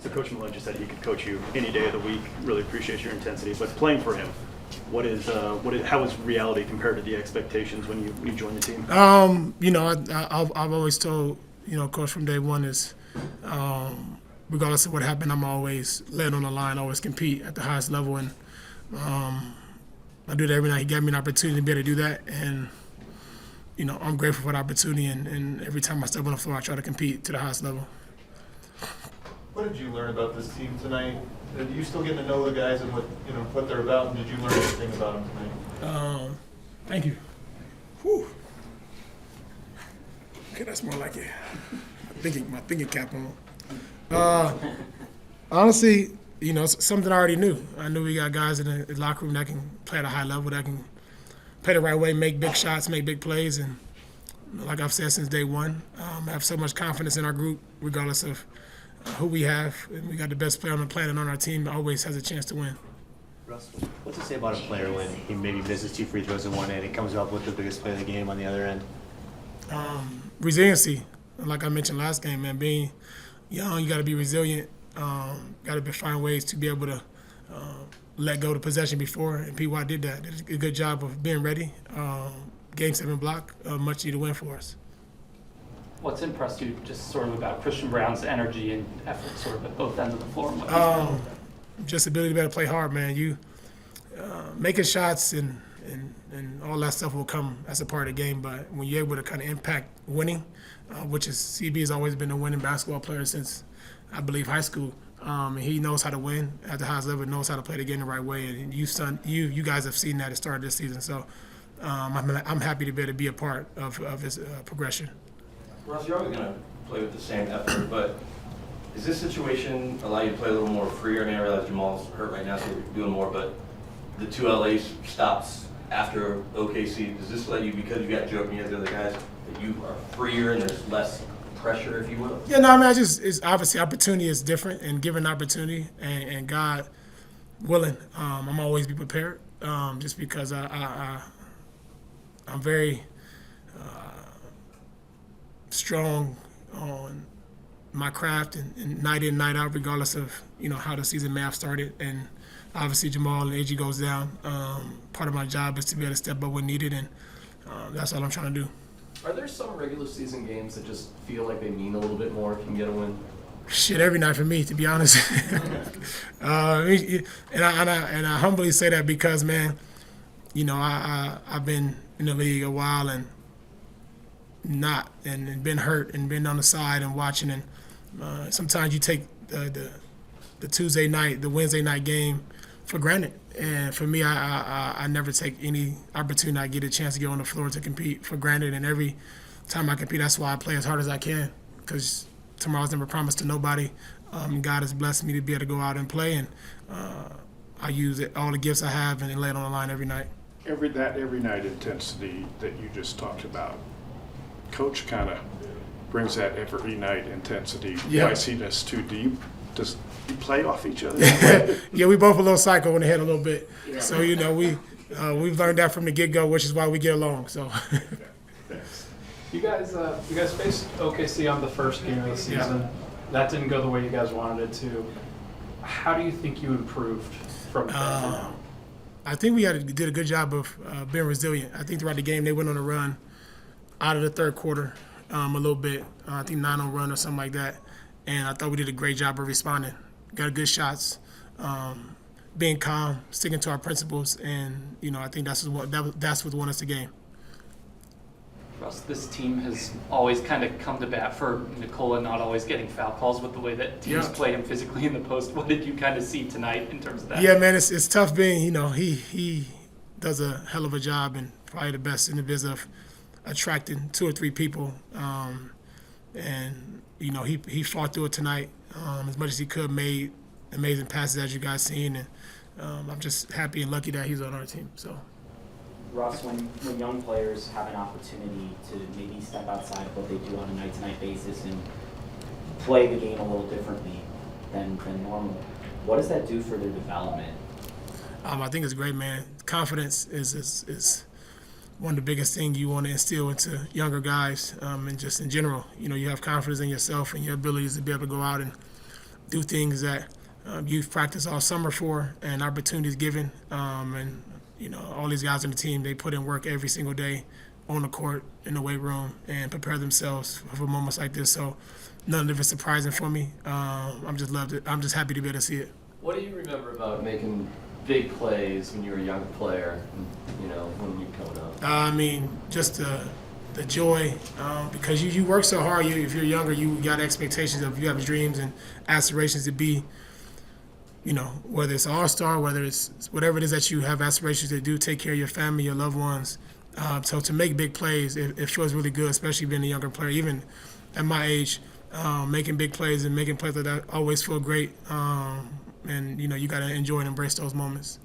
So Coach Malone just said he could coach you any day of the week. Really appreciate your intensity. But playing for him, how is reality compared to the expectations when you joined the team? I've always told, Coach from day one is, regardless of what happened, I'm always led on the line, always compete at the highest level. And I do that every night. He gave me an opportunity to be able to do that. And, I'm grateful for the opportunity. And every time I step on the floor, I try to compete to the highest level. What did you learn about this team tonight? Are you still getting to know the guys and what they're about? And did you learn anything about them tonight? Thank you. Whew. Okay, that's more like it. My thinking cap on. Honestly, something I already knew. I knew we got guys in the locker room that can play at a high level, that can play the right way, make big shots, make big plays. And like I've said since day one, I have so much confidence in our group, regardless of who we have. And we got the best player on the planet on our team that always has a chance to win. Russ, what's it say about a player when he maybe misses 2 free throws in one end and comes up with the biggest play of the game on the other end? Resiliency. Like I mentioned last game, man, being young, you got to be resilient. Got to find ways to be able to let go of the possession before, and P.Y. did that. Did a good job of being ready. Game 7 block, much needed win for us. What's impressed you just sort of about Christian Braun's energy and effort sort of at both ends of the floor? Just ability to be able to play hard, man. You making shots and all that stuff will come as a part of the game, but when you're able to kind of impact winning, which is CB has always been a winning basketball player since, I believe, high school. And he knows how to win at the highest level, knows how to play the game the right way, and you guys have seen that at the start of this season. So I'm happy to be able to be a part of his progression. Russ, you're always going to play with the same effort, but does this situation allow you to play a little more freer? I mean, I realize Jamal's hurt right now, so you're doing more, but the 2 LA stops after OKC, does this let you, because you got Jokic and you have the other guys, that you are freer and there's less pressure, if you will? Yeah, no, I mean, it's obviously opportunity is different, and given opportunity and God willing, I'm always be prepared. Just because I'm very strong on my craft and night in, night out, regardless of how the season may have started. And obviously Jamal and AG goes down. Part of my job is to be able to step up when needed, and that's all I'm trying to do. Are there some regular season games that just feel like they mean a little bit more if you can get a win? Shit, every night for me, to be honest. And I humbly say that because, man, I've been in the league a while and been hurt and been on the side and watching, and sometimes you take the Tuesday night, the Wednesday night game for granted. And for me, I never take any opportunity I get a chance to get on the floor to compete for granted. And every time I compete, that's why I play as hard as I can, because tomorrow's never promised to nobody. God has blessed me to be able to go out and play, and I use all the gifts I have and lay it on the line every night. Every night intensity that you just talked about, Coach kind of brings that every night intensity, iciness too deep. Does you play off each other? Yeah, we both a little psycho in the head a little bit. Yeah. So we've learned that from the get-go, which is why we get along. So. Thanks. You guys faced OKC on the first game of the season. Yeah. That didn't go the way you guys wanted it to. How do you think you improved from that? I think we did a good job of being resilient. I think throughout the game they went on a run out of the third quarter a little bit. I think 9-0 run or something like that. And I thought we did a great job of responding. Got good shots, being calm, sticking to our principles, and I think that's what won us the game. Russ, this team has always kind of come to bat for Nikola not always getting foul calls with the way that teams play him physically in the post. What did you kind of see tonight in terms of that? Yeah, man, it's tough being, he does a hell of a job and probably the best in the business of attracting 2 or 3 people. And he fought through it tonight as much as he could, made amazing passes as you guys seen, and I'm just happy and lucky that he's on our team. So, Russ, when young players have an opportunity to maybe step outside of what they do on a night-to-night basis and play the game a little differently than normal, what does that do for their development? I think it's great, man. Confidence is one of the biggest things you want to instill into younger guys, and just in general. You have confidence in yourself and your abilities to be able to go out and do things that you've practiced all summer for and opportunities given. And, all these guys on the team, they put in work every single day on the court, in the weight room, and prepare themselves for moments like this. So none of it's surprising for me. I'm just happy to be able to see it. What do you remember about making big plays when you were a young player, when you were coming up? Just the joy, because you work so hard. If you're younger, you got expectations you have dreams and aspirations to be, whether it's all-star, whether it's whatever it is that you have aspirations to do, take care of your family, your loved ones. So to make big plays, it feels really good, especially being a younger player. Even at my age, making big plays and making plays like that always feel great. And you got to enjoy and embrace those moments.